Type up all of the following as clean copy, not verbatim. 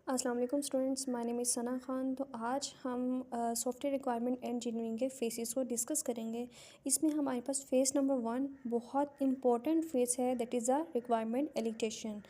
अस्सलाम वालेकुम students, my name is Sana Khan. तो आज हम सॉफ्टवेयर रिक्वायरमेंट इंजीनियरिंग के फेसेस को डिस्कस करेंगे। इसमें हमारे पास फेस नंबर 1 बहुत इंपॉर्टेंट फेस है, that is the requirement elicitation.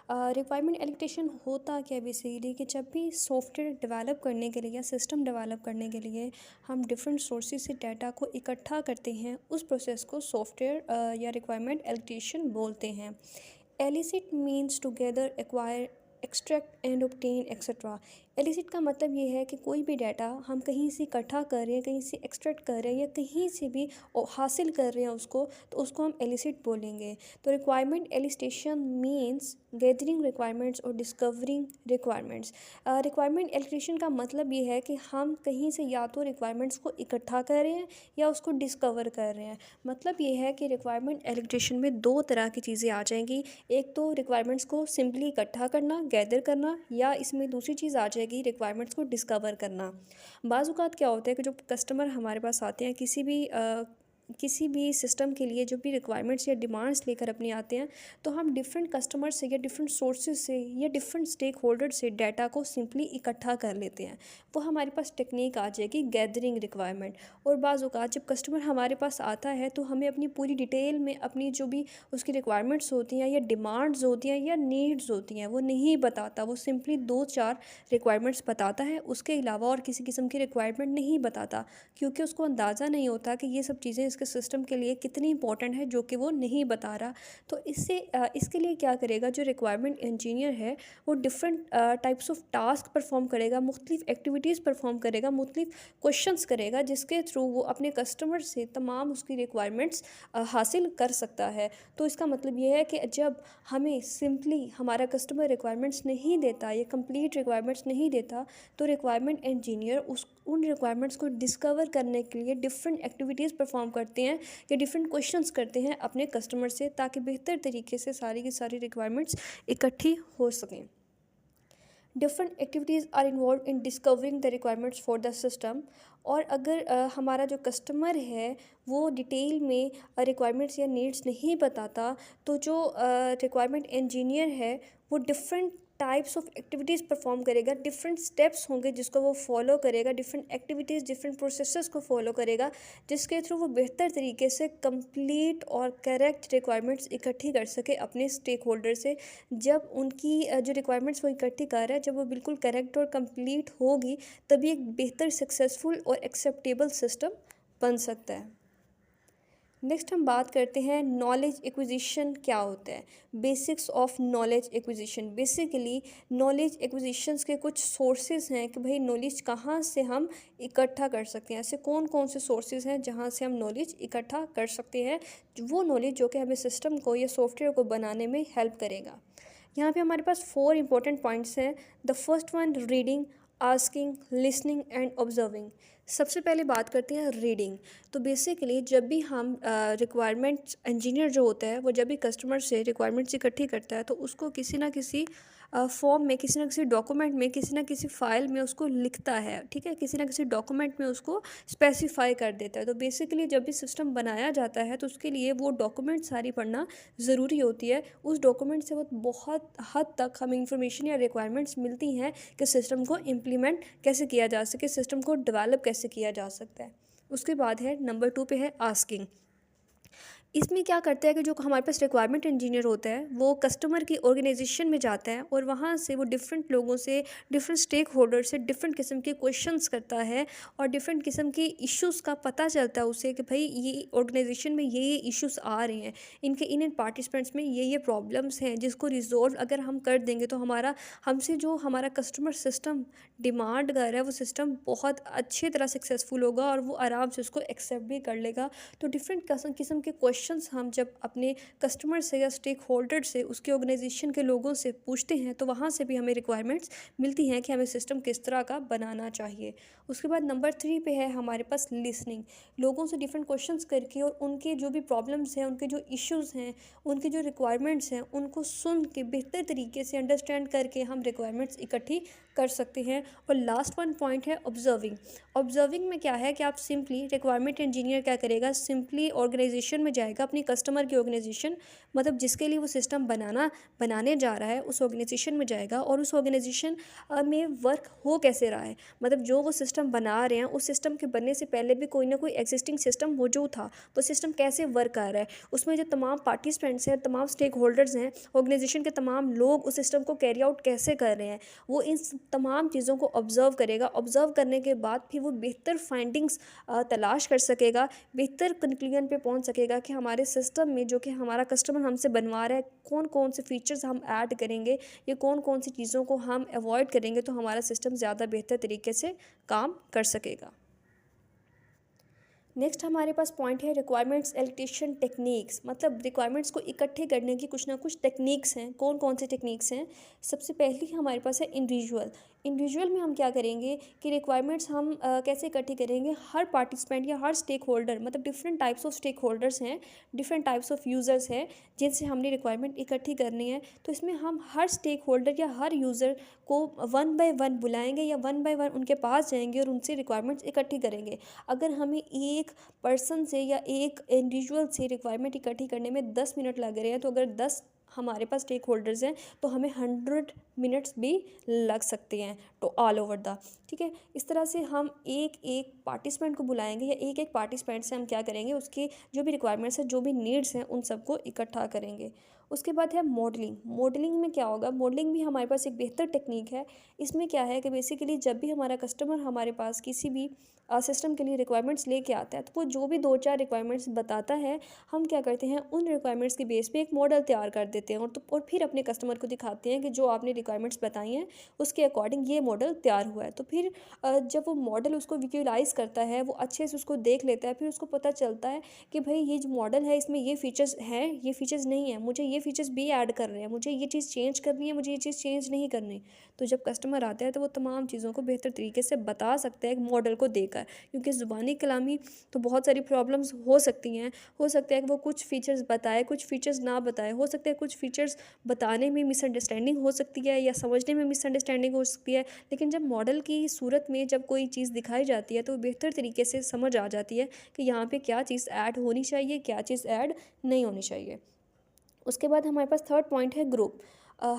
Requirement elicitation होता क्या बेसिकली कि जब भी सॉफ्टवेयर डेवलप करने के लिए या सिस्टम डेवलप करने के लिए हम डिफरेंट सोर्सेज से डाटा को इकट्ठा करते हैं, उस प्रोसेस को सॉफ्टवेयर या रिक्वायरमेंट एलिटेशन बोलते हैं। Elicit means together acquire, extract and obtain etcetera. Elicit का मतलब ये है कि कोई भी डाटा हम कहीं से इकट्ठा कर रहे हैं, कहीं से एक्सट्रैक्ट कर रहे हैं या कहीं से भी हासिल कर रहे हैं उसको, तो उसको हम एलिसिट बोलेंगे। तो रिक्वायरमेंट एलिस्टेशन मीन्स गैदरिंग रिक्वायरमेंट्स और डिस्कवरिंग रिक्वायरमेंट्स। रिक्वायरमेंट एलिस्टेशन का मतलब ये है कि हम कहीं से या तो रिक्वायरमेंट्स को इकट्ठा कर रहे हैं या उसको डिस्कवर कर रहे हैं। मतलब ये है कि रिक्वायरमेंट एलिस्टेशन में दो तरह की चीज़ें आ जाएंगी। एक तो रिक्वायरमेंट्स को सिंपली इकट्ठा करना, गैदर करना, या इसमें दूसरी चीज़ आ जाएगी रिक्वायरमेंट्स को डिस्कवर करना। बाज़ औक़ात क्या होता है कि जो कस्टमर हमारे पास आते हैं किसी भी सिस्टम के लिए, जो भी रिक्वायरमेंट्स या डिमांड्स लेकर अपनी आते हैं, तो हम डिफरेंट कस्टमर से या डिफरेंट सोर्सेज से या डिफरेंट स्टेक होल्डर से डाटा को सिंपली इकट्ठा कर लेते हैं। वो हमारे पास टेक्निक आ जाएगी गैदरिंग रिक्वायरमेंट। और बाज़ औक़ात जब कस्टमर हमारे पास आता है तो हमें अपनी पूरी डिटेल में अपनी जो भी उसकी रिक्वायरमेंट्स होती हैं या डिमांड्स होती हैं या नीड्स होती हैं वो नहीं बताता। वो सिंपली 2-4 रिक्वायरमेंट्स बताता है, उसके अलावा और किसी किस्म की रिक्वायरमेंट नहीं बताता, क्योंकि उसको अंदाज़ा नहीं होता कि ये सब चीज़ें इसके सिस्टम के लिए कितनी इंपॉर्टेंट है, जो कि वो नहीं बता रहा। तो इसके लिए क्या करेगा, जो रिक्वायरमेंट इंजीनियर है वो different types of task perform करेगा, मुख्तलिफ एक्टिविटीज़ परफॉर्म करेगा, मुख्तलिफ क्वेश्चंस करेगा, जिसके थ्रू वो अपने कस्टमर से तमाम उसकी रिक्वायरमेंट्स हासिल कर सकता है। तो इसका मतलब ये है कि जब हमें सिंपली हमारा कस्टमर रिक्वायरमेंट्स नहीं देता या कंप्लीट रिक्वायरमेंट्स नहीं देता, तो रिक्वायरमेंट इंजीनियर उन रिक्वायरमेंट्स को डिस्कवर करने के लिए डिफरेंट एक्टिविटीज़ परफॉर्म करते हैं या डिफरेंट क्वेश्चंस करते हैं अपने कस्टमर से, ताकि बेहतर तरीके से सारी की सारी रिक्वायरमेंट्स इकट्ठी हो सकें। Different activities are involve in discovering the requirements for the system. और अगर हमारा जो कस्टमर है वो डिटेल में रिक्वायरमेंट्स या नीड्स नहीं बताता, तो जो रिक्वायरमेंट इंजीनियर है वो different types of activities perform करेगा, डिफरेंट स्टेप्स होंगे जिसको वो फॉलो करेगा, डिफरेंट एक्टिविटीज़, डिफरेंट प्रोसेसेस को फॉलो करेगा, जिसके थ्रू वो बेहतर तरीके से कंप्लीट और करेक्ट रिक्वायरमेंट्स इकट्ठी कर सके अपने स्टेक होल्डर से। जब उनकी जो रिक्वायरमेंट्स वो इकट्ठी कर रहा है, जब वो बिल्कुल करेक्ट और कंप्लीट होगी, तभी एक बेहतर सक्सेसफुल और एक्सेप्टेबल सिस्टम बन सकता है। नेक्स्ट हम बात करते हैं नॉलेज एक्विजिशन क्या होता है। Basics of knowledge acquisition. Basically knowledge acquisitions के कुछ सोर्सेज हैं कि भाई नॉलेज कहाँ से हम इकट्ठा कर सकते हैं, ऐसे कौन कौन से सोर्सेज हैं जहाँ से हम नॉलेज इकट्ठा कर सकते हैं, वो नॉलेज जो कि हमें सिस्टम को या सॉफ्टवेयर को बनाने में हेल्प करेगा। यहाँ पे हमारे पास 4 इंपॉर्टेंट पॉइंट्स हैं। The first one, reading, asking, listening and observing. सबसे पहले बात करते हैं रीडिंग। तो बेसिकली जब भी हम रिक्वायरमेंट्स इंजीनियर जो होता है वो जब भी कस्टमर से रिक्वायरमेंट्स इकट्ठी करता है, तो उसको किसी ना किसी फॉर्म में, किसी ना किसी डॉक्यूमेंट में, किसी ना किसी फ़ाइल में उसको लिखता है, ठीक है, किसी ना किसी डॉक्यूमेंट में उसको स्पेसिफाई कर देता है। तो बेसिकली जब भी सिस्टम बनाया जाता है तो उसके लिए वो डॉक्यूमेंट सारी पढ़ना ज़रूरी होती है। उस डॉक्यूमेंट से वो बहुत हद तक हमें इंफॉर्मेशन या रिक्वायरमेंट्स मिलती हैं कि सिस्टम को इम्प्लीमेंट कैसे किया जा सके, सिस्टम को डेवलप कैसे किया जा सकता है। उसके बाद है नंबर 2 पे है आस्किंग। इसमें क्या करता है कि जो हमारे पास रिक्वायरमेंट इंजीनियर होता है वो कस्टमर की ऑर्गेनाइजेशन में जाता है और वहाँ से वो डिफरेंट लोगों से, डिफरेंट स्टेक होल्डर से डिफरेंट किस्म के क्वेश्चंस करता है और डिफरेंट किस्म के इश्यूज़ का पता चलता है उसे कि भाई ये ऑर्गेनाइजेशन में ये इश्यूज़ आ रहे हैं, इनके इन पार्टिसिपेंट्स में ये प्रॉब्लम्स हैं, जिसको रिजॉल्व अगर हम कर देंगे तो हमसे जो हमारा कस्टमर सिस्टम डिमांड कर रहा है वो सिस्टम बहुत अच्छी तरह सक्सेसफुल होगा और वो आराम से उसको एक्सेप्ट भी कर लेगा। तो डिफरेंट किस्म के क्वेश्चंस हम जब अपने कस्टमर से या स्टेक होल्डर से, उसके ऑर्गेनाइजेशन के लोगों से पूछते हैं, तो वहाँ से भी हमें रिक्वायरमेंट्स मिलती हैं कि हमें सिस्टम किस तरह का बनाना चाहिए। उसके बाद नंबर 3 पे है हमारे पास लिसनिंग। लोगों से डिफरेंट क्वेश्चंस करके और उनके जो भी प्रॉब्लम्स हैं, उनके जो इश्यूज़ हैं, उनके जो रिक्वायरमेंट्स हैं, उनको सुन के बेहतर तरीके से अंडरस्टैंड करके हम रिक्वायरमेंट्स इकट्ठी कर सकते हैं। और लास्ट वन पॉइंट है ऑब्जर्विंग। ऑब्जर्विंग में क्या है कि आप सिंपली, रिक्वायरमेंट इंजीनियर क्या करेगा, सिंपली ऑर्गेनाइजेशन में जाएगा, जाएगा अपनी कस्टमर की ऑर्गेनाइजेशन, मतलब जिसके लिए वो सिस्टम बनाने जा रहा है उस ऑर्गेनाइजेशन में जाएगा और उस ऑर्गेनाइजेशन में वर्क हो कैसे रहा है, मतलब जो वो सिस्टम बना रहे हैं उस सिस्टम के बनने से पहले भी कोई ना कोई एग्जिस्टिंग सिस्टम मौजूद था, वो सिस्टम कैसे वर्क कर रहा है, उसमें जो तमाम पार्टिसिपेंट्स हैं, तमाम स्टेक होल्डर्स हैं, ऑर्गेनाइजेशन के तमाम लोग उस सिस्टम को कैरी आउट कैसे कर रहे हैं, वो इन तमाम चीज़ों को ऑब्ज़र्व करेगा। ऑब्ज़र्व करने के बाद फिर वो बेहतर फाइंडिंग्स तलाश कर सकेगा, बेहतर कंक्लूजन पे पहुंच सकेगा कि हमारे सिस्टम में जो कि हमारा कस्टमर हमसे बनवा रहा है कौन कौन से फीचर्स हम ऐड करेंगे या कौन कौन सी चीज़ों को हम अवॉइड करेंगे तो हमारा सिस्टम ज़्यादा बेहतर तरीके से काम कर सकेगा। नेक्स्ट हमारे पास पॉइंट है रिक्वायरमेंट्स एलोकेशन टेक्निक्स, मतलब रिक्वायरमेंट्स को इकट्ठे करने की कुछ ना कुछ टेक्निक्स हैं। कौन कौन से टेक्निक्स हैं? सबसे पहली हमारे पास है इंडिविजुअल में हम क्या करेंगे कि रिक्वायरमेंट्स हम कैसे इकट्ठी करेंगे, हर पार्टिसिपेंट या हर स्टेक होल्डर, मतलब different types of stake holders हैं, डिफरेंट टाइप्स ऑफ यूज़र्स हैं जिनसे हमने रिक्वायरमेंट इकट्ठी करनी है। तो इसमें हम हर स्टेक होल्डर या हर यूज़र को वन बाय वन बुलाएंगे या वन बाय वन उनके पास जाएंगे और उनसे रिक्वायरमेंट्स इकट्ठी करेंगे। अगर हमें एक पर्सन से या एक इंडिविजुअल से रिक्वायरमेंट इकट्ठी करने में 10 मिनट लग रहे हैं, तो अगर 10 हमारे पास स्टेक होल्डर्स हैं तो हमें 100 मिनट्स भी लग सकते हैं तो ऑल ओवर द, ठीक है। इस तरह से हम एक एक पार्टिसिपेंट को बुलाएंगे या एक एक पार्टिसिपेंट से हम क्या करेंगे, उसके जो भी रिक्वायरमेंट्स हैं, जो भी नीड्स हैं, उन सबको इकट्ठा करेंगे। उसके बाद है मॉडलिंग में क्या होगा, मॉडलिंग भी हमारे पास एक बेहतर टेक्निक है। इसमें क्या है कि बेसिकली जब भी हमारा कस्टमर हमारे पास किसी भी सिस्टम के लिए रिक्वायरमेंट्स लेके आता है तो वो जो भी 2-4 रिक्वायरमेंट्स बताता है, हम क्या करते हैं उन रिक्वायरमेंट्स के बेस पे एक मॉडल तैयार कर देते हैं और फिर अपने कस्टमर को दिखाते हैं कि जो आपने रिक्वायरमेंट्स बताई हैं उसके अकॉर्डिंग ये मॉडल तैयार हुआ है। तो फिर जब वो मॉडल उसको विजुअलाइज़ करता है, वो अच्छे से उसको देख लेता है, फिर उसको पता चलता है कि भाई ये जो मॉडल है इसमें ये फ़ीचर्स हैं, ये फ़ीचर्स नहीं है, मुझे ये फ़ीचर्स भी ऐड करने हैं, मुझे ये चीज़ चेंज करनी है, मुझे ये चीज़ चेंज नहीं करनी। तो जब कस्टमर आता है तो वो तमाम चीज़ों को बेहतर तरीके से बता सकता है एक मॉडल को देकर, क्योंकि ज़ुबानी कलामी तो बहुत सारी प्रॉब्लम्स हो सकती हैं। हो सकता है कि वो कुछ फ़ीचर्स बताए, कुछ फ़ीचर्स ना बताए, हो सकता है कुछ फ़ीचर्स बताने में मिसअंडरस्टैंडिंग हो सकती है या समझने में मिसअंडरस्टैंडिंग हो सकती है, लेकिन जब मॉडल की सूरत में जब कोई चीज़ दिखाई जाती है तो बेहतर तरीके से समझ आ जाती है कि यहाँ पे क्या चीज़ ऐड होनी चाहिए, क्या चीज़ ऐड नहीं होनी चाहिए। उसके बाद हमारे पास थर्ड पॉइंट है ग्रुप।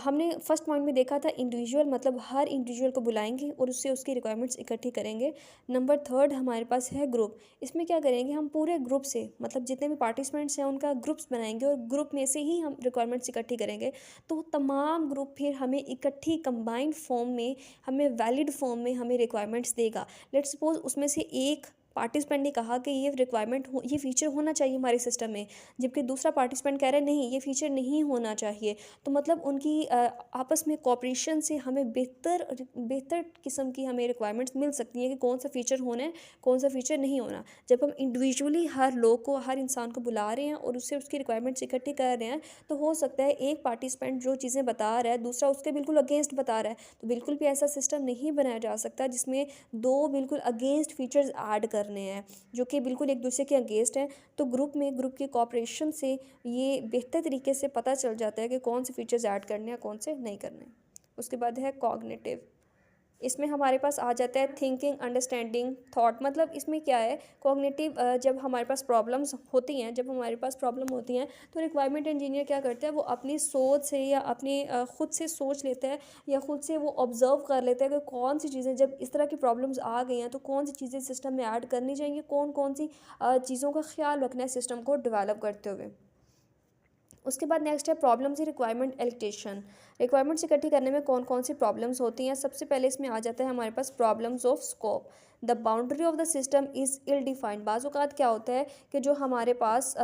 हमने फर्स्ट पॉइंट में देखा था इंडिविजुअल, मतलब हर इंडिविजुअल को बुलाएंगे और उससे उसकी रिक्वायरमेंट्स इकट्ठी करेंगे। नंबर थर्ड हमारे पास है ग्रुप। इसमें क्या करेंगे, हम पूरे ग्रुप से, मतलब जितने भी पार्टिसिपेंट्स हैं उनका ग्रुप्स बनाएंगे और ग्रुप में से ही हम रिक्वायरमेंट्स इकट्ठी करेंगे। तो तमाम ग्रुप फिर हमें इकट्ठी कंबाइंड फॉर्म में, हमें वैलिड फॉर्म में हमें रिक्वायरमेंट्स देगा। लेट्स सपोज उसमें से एक पार्टिसिपेंट ने कहा कि ये रिक्वायरमेंट हो, ये फ़ीचर होना चाहिए हमारे सिस्टम में, जबकि दूसरा पार्टिसिपेंट कह रहा है नहीं ये फ़ीचर नहीं होना चाहिए। तो मतलब उनकी आपस में कोऑपरेशन से हमें बेहतर किस्म की हमें रिक्वायरमेंट्स मिल सकती हैं कि कौन सा फ़ीचर होना है, कौन सा फ़ीचर नहीं होना। जब हम इंडिविजुअली हर लोग को, हर इंसान को बुला रहे हैं और उससे उसकी रिक्वायरमेंट्स इकट्ठी कर रहे हैं, तो हो सकता है एक पार्टिसिपेंट जो चीज़ें बता रहा है दूसरा उसके बिल्कुल अगेंस्ट बता रहा है। तो बिल्कुल भी ऐसा सिस्टम नहीं बनाया जा सकता जिसमें दो बिल्कुल अगेंस्ट फीचर्स ऐड करने हैं जो कि बिल्कुल एक दूसरे के अगेंस्ट हैं। तो ग्रुप की कोऑपरेशन से ये बेहतर तरीके से पता चल जाता है कि कौन से फीचर्स ऐड करने हैं, कौन से नहीं करने। उसके बाद है कॉग्निटिव। इसमें हमारे पास आ जाता है थिंकिंग, अंडरस्टैंडिंग, थॉट। मतलब इसमें क्या है, कॉग्निटिव जब हमारे पास प्रॉब्लम्स होती हैं, जब हमारे पास प्रॉब्लम होती हैं तो रिक्वायरमेंट इंजीनियर क्या करता है, वो अपनी सोच से या अपने खुद से सोच लेता है या खुद से वो ऑब्ज़र्व कर लेता है कि कौन सी चीज़ें, जब इस तरह की प्रॉब्लम्स आ गई हैं तो कौन सी चीज़ें सिस्टम में ऐड करनी चाहिए, कौन कौन सी चीज़ों का ख्याल रखना है सिस्टम को डेवलप करते हुए। उसके बाद नेक्स्ट है प्रॉब्लम्स रिक्वायरमेंट एलोकेशन। रिक्वायरमेंट्स इकट्ठी करने में कौन कौन सी प्रॉब्लम्स होती हैं। सबसे पहले इसमें आ जाता है हमारे पास problems of scope. The boundary of the system is ill defined. बाज़ औक़ात क्या होता है कि जो हमारे पास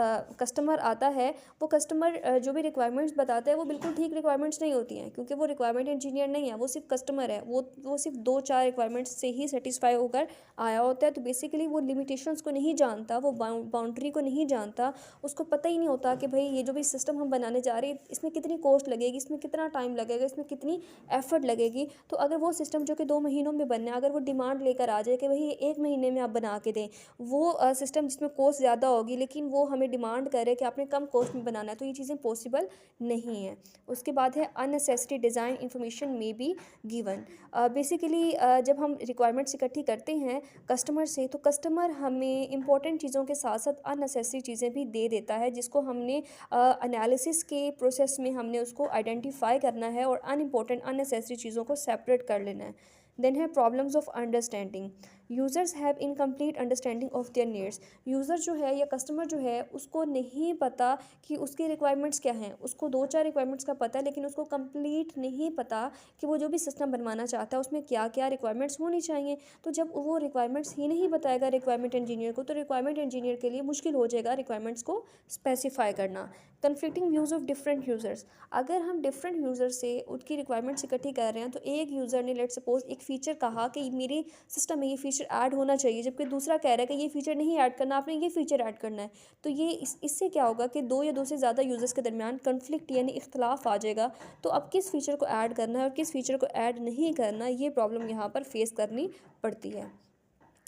कस्टमर आता है, वो कस्टमर जो भी रिक्वायरमेंट्स बताता है वो बिल्कुल ठीक रिक्वायरमेंट्स नहीं होती हैं, क्योंकि वो रिक्वायरमेंट इंजीनियर नहीं है, वो सिर्फ कस्टमर है। वो सिर्फ 2-4 रिक्वायरमेंट्स से ही सेटिस्फाई होकर आया होता है। तो बेसिकली वो लिमिटेशंस को नहीं जानता, वो बाउंड्री को नहीं जानता, उसको पता ही नहीं होता कि भाई ये जो भी सिस्टम हम बनाने जा रहे हैं इसमें कितनी कॉस्ट लगेगी, इसमें कितना टाइम लगेगा, इसमें कितनी एफर्ट लगेगी। तो अगर वो सिस्टम जो कि 2 महीनों में बनना है, अगर वो डिमांड लेकर आ जाए कि भाई 1 महीने में आप बना के दें, वो सिस्टम जिसमें कॉस्ट ज़्यादा होगी लेकिन वो हमें डिमांड करे कि आपने कम कॉस्ट में बनाना है, तो ये चीज़ें पॉसिबल नहीं है। उसके बाद है अननेसेसरी डिज़ाइन इंफॉर्मेशन में बी गिवन। बेसिकली जब हम रिक्वायरमेंट्स इकट्ठी करते हैं कस्टमर से, तो कस्टमर हमें इंपॉर्टेंट चीज़ों के साथ साथ अननेसेसरी चीज़ें भी दे देता है, जिसको हमने एनालिसिस के प्रोसेस में हमने उसको आइडेंटिफाई करना है और अनइम्पोर्टेंट अननेसेसरी चीज़ों को सेपरेट कर लेना है। देन है problems of understanding. Users have incomplete understanding of their needs. User जो है या कस्टमर जो है उसको नहीं पता कि उसकी रिक्वायरमेंट्स क्या हैं। उसको 2-4 रिक्वायरमेंट्स का पता है लेकिन उसको कंप्लीट नहीं पता कि वो जो भी सिस्टम बनवाना चाहता है उसमें क्या क्या रिक्वायरमेंट्स होनी चाहिए। तो जब वो रिक्वायरमेंट्स ही नहीं बताएगा रिक्वायरमेंट इंजीनियर को, तो रिक्वायरमेंट इंजीनियर के लिए मुश्किल हो जाएगा रिक्वायरमेंट्स को स्पेसिफाई करना। Conflicting views of different users. अगर हम डिफरेंट यूज़र से उनकी रिक्वायरमेंट्स इकट्ठी कर रहे हैं, तो एक यूज़र ने लेट सपोज एक फ़ीचर कहा कि मेरे सिस्टम में ये फ़ीचर ऐड होना चाहिए, जबकि दूसरा कह रहा है कि ये फ़ीचर नहीं ऐड करना, आपने ये फ़ीचर ऐड करना है। तो ये इससे क्या होगा कि 2 या 2 से ज़्यादा यूज़र्स के दरमियान कन्फ्लिक्ट यानी इख्तलाफ आ जाएगा। तो अब किस फ़ीचर को ऐड करना है और किस फ़ीचर को ऐड नहीं करना, ये प्रॉब्लम यहाँ पर फेस करनी पड़ती है।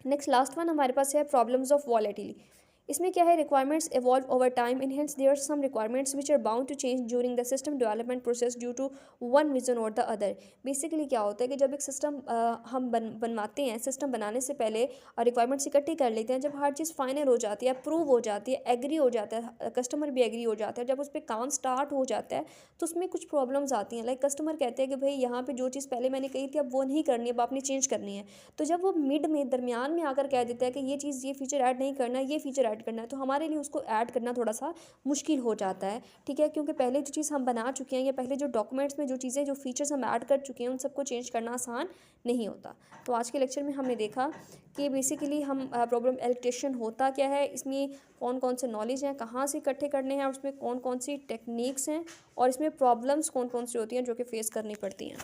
नेक्स्ट लास्ट वन हमारे पास है प्रॉब्लम्स ऑफ वॉलेटिलिटी। इसमें क्या है, requirements evolve over time and hence there are some requirements which are bound to change during the system development process due to one reason और the other. Basically क्या होता है कि जब एक सिस्टम हम बनवाते हैं, सिस्टम बनाने से पहले रिक्वायरमेंट्स इकट्ठी कर लेते हैं, जब हर चीज़ फाइनल हो जाती है, अप्रूव हो जाती है, एग्री हो जाता है, कस्टमर भी एग्री हो जाता है, जब उस पर काम स्टार्ट हो जाता है तो उसमें कुछ प्रॉब्लम्स आती हैं। लाइक कस्टमर कहते हैं कि भाई यहाँ पे जो चीज़ पहले मैंने कही थी अब वो नहीं करनी है, अब आपने चेंज करनी है। तो जब वो मिड में दरमियान में आकर कह देता है कि ये चीज़ ये फीचर ऐड नहीं करना है, ये फीचर ऐड करना है, तो हमारे लिए उसको ऐड करना थोड़ा सा मुश्किल हो जाता है। ठीक है, क्योंकि पहले जो चीज़ हम बना चुके हैं या पहले जो डॉक्यूमेंट्स में जो चीज़ें जो फीचर्स हम ऐड कर चुके हैं उन सबको चेंज करना आसान नहीं होता। तो आज के लेक्चर में हमने देखा कि बेसिकली हम प्रॉब्लम एलिटेशन होता क्या है, इसमें कौन कौन से नॉलेज हैं, कहाँ से इकट्ठे करने हैं, और उसमें कौन कौन सी टेक्निक्स हैं, और इसमें प्रॉब्लम्स कौन कौन सी होती हैं जो कि फेस करनी पड़ती हैं।